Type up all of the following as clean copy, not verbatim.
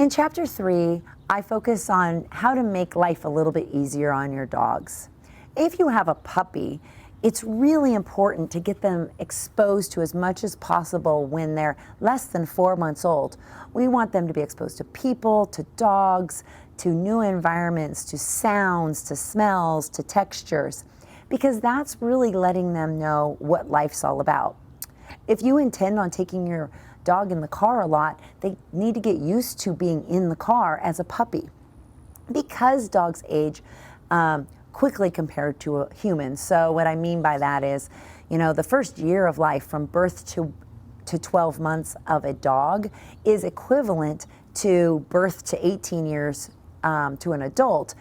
In Chapter 3, I focus on how to make life a little bit easier on your dogs. If you have a puppy, it's really important to get them exposed to as much as possible when they're less than 4 months old. We want them to be exposed to people, to dogs, to new environments, to sounds, to smells, to textures, because that's really letting them know what life's all about. If you intend on taking your dog in the car a lot, they need to get used to being in the car as a puppy. Because dogs age quickly compared to humans. So what I mean by that is, the first year of life from birth to 12 months of a dog is equivalent to birth to 18 years to an adult.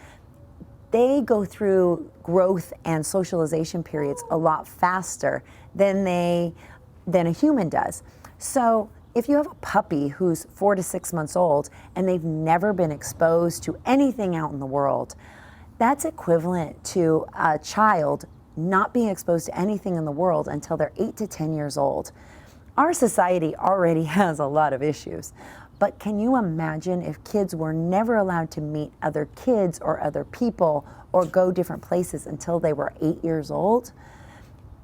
They go through growth and socialization periods a lot faster than a human does. So if you have a puppy who's 4 to 6 months old and they've never been exposed to anything out in the world, that's equivalent to a child not being exposed to anything in the world until they're 8 to 10 years old. Our society already has a lot of issues, but can you imagine if kids were never allowed to meet other kids or other people or go different places until they were 8 years old?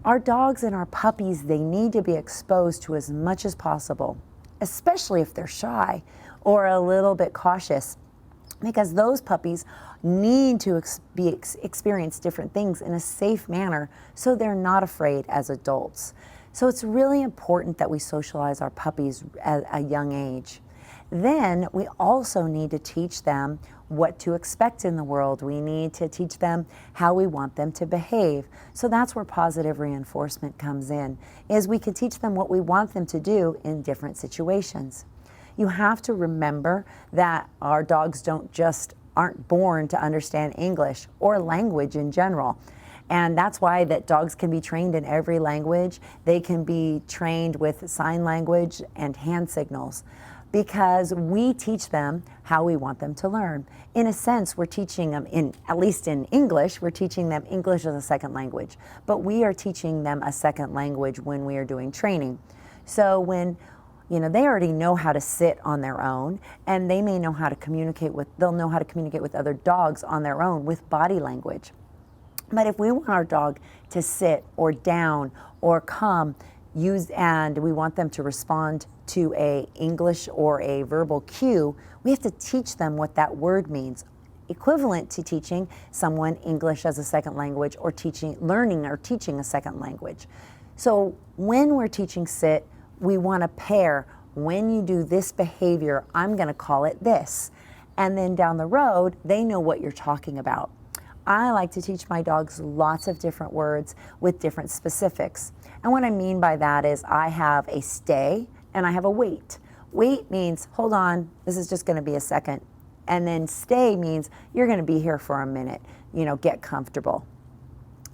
Our dogs and our puppies, they need to be exposed to as much as possible, especially if they're shy or a little bit cautious, because those puppies need to experience different things in a safe manner so they're not afraid as adults. So it's really important that we socialize our puppies at a young age. Then we also need to teach them what to expect in the world. We need to teach them how we want them to behave. So that's where positive reinforcement comes in, is we can teach them what we want them to do in different situations. You have to remember that our dogs aren't born to understand English or language in general. And that's why that dogs can be trained in every language. They can be trained with sign language and hand signals, because we teach them how we want them to learn. In a sense, we're teaching them, at least in English, we're teaching them English as a second language, but we are teaching them a second language when we are doing training. So when they already know how to sit on their own, and they may know how to they'll know how to communicate with other dogs on their own with body language. But if we want our dog to sit or down or come, and we want them to respond to a English or a verbal cue, we have to teach them what that word means, equivalent to teaching someone English as a second language or learning or teaching a second language. So when we're teaching sit, we want to pair, when you do this behavior, I'm going to call it this. And then down the road, they know what you're talking about. I like to teach my dogs lots of different words with different specifics. And what I mean by that is I have a stay and I have a wait. Wait means, hold on, this is just going to be a second. And then stay means you're going to be here for a minute, get comfortable.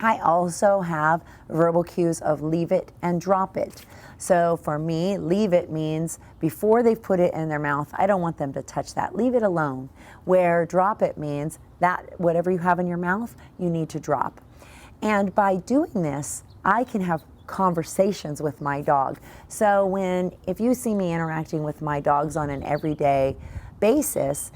I also have verbal cues of leave it and drop it. So for me, leave it means before they've put it in their mouth, I don't want them to touch that. Leave it alone. Where drop it means that whatever you have in your mouth, you need to drop. And by doing this, I can have conversations with my dog. So if you see me interacting with my dogs on an everyday basis,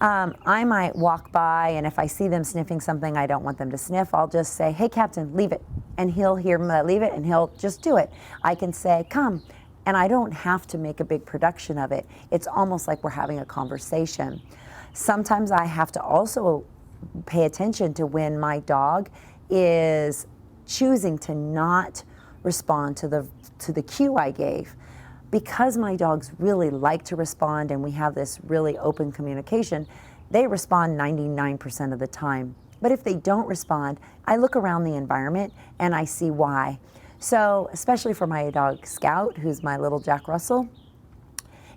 I might walk by, and if I see them sniffing something I don't want them to sniff, I'll just say, hey, Captain, leave it. And he'll hear me leave it, and he'll just do it. I can say, come, and I don't have to make a big production of it. It's almost like we're having a conversation. Sometimes I have to also pay attention to when my dog is choosing to not respond to the cue I gave. Because my dogs really like to respond and we have this really open communication, they respond 99% of the time. But if they don't respond, I look around the environment and I see why. So, especially for my dog Scout, who's my little Jack Russell,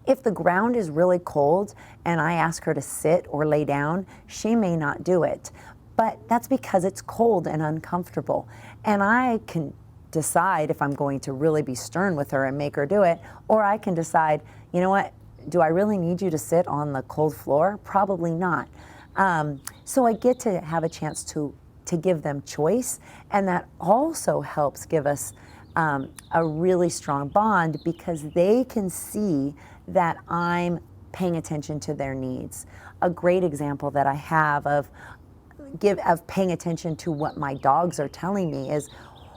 if the ground is really cold and I ask her to sit or lay down, she may not do it. But that's because it's cold and uncomfortable. And I can decide if I'm going to really be stern with her and make her do it, or I can decide, you know what, do I really need you to sit on the cold floor? Probably not. So I get to have a chance to give them choice, and that also helps give us a really strong bond, because they can see that I'm paying attention to their needs. A great example that I have of paying attention to what my dogs are telling me is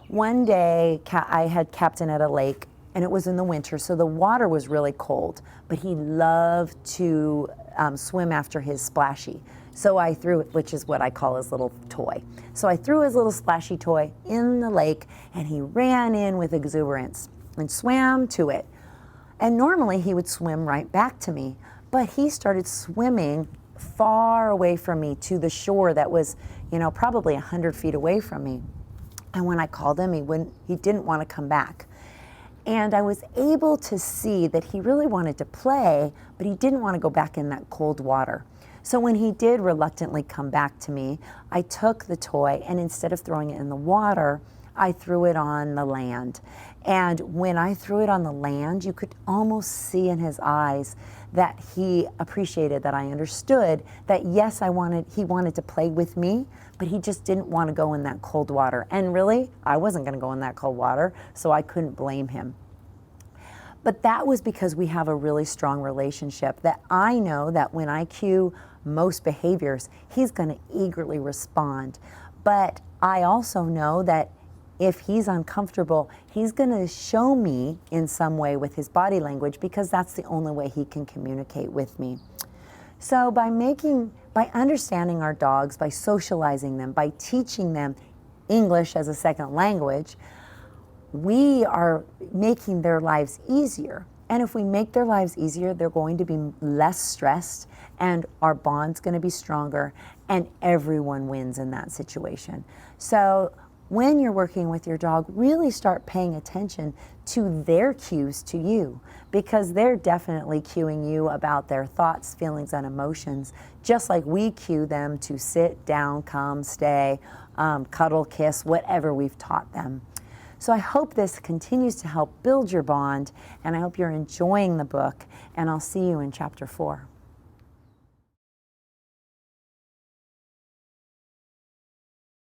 one day I had Captain at a lake, and it was in the winter, so the water was really cold, but he loved to swim after his splashy. So I threw it, which is what I call his little toy. So I threw his little splashy toy in the lake, and he ran in with exuberance and swam to it. And normally he would swim right back to me, but he started swimming far away from me to the shore that was, probably 100 feet away from me. And when I called him, he didn't want to come back. And I was able to see that he really wanted to play, but he didn't want to go back in that cold water. So when he did reluctantly come back to me, I took the toy, and instead of throwing it in the water, I threw it on the land. And when I threw it on the land, you could almost see in his eyes that he appreciated that I understood that yes, he wanted to play with me, but he just didn't want to go in that cold water. And really, I wasn't going to go in that cold water, so I couldn't blame him. But that was because we have a really strong relationship, that I know that when I cue most behaviors, he's going to eagerly respond. But I also know that if he's uncomfortable, he's going to show me in some way with his body language, because that's the only way he can communicate with me. So by understanding our dogs, by socializing them, by teaching them English as a second language, we are making their lives easier. And if we make their lives easier, they're going to be less stressed, and our bond's going to be stronger, and everyone wins in that situation. So when you're working with your dog, really start paying attention to their cues to you, because they're definitely cueing you about their thoughts, feelings, and emotions, just like we cue them to sit, down, come, stay, cuddle, kiss, whatever we've taught them. So I hope this continues to help build your bond, and I hope you're enjoying the book, and I'll see you in Chapter 4.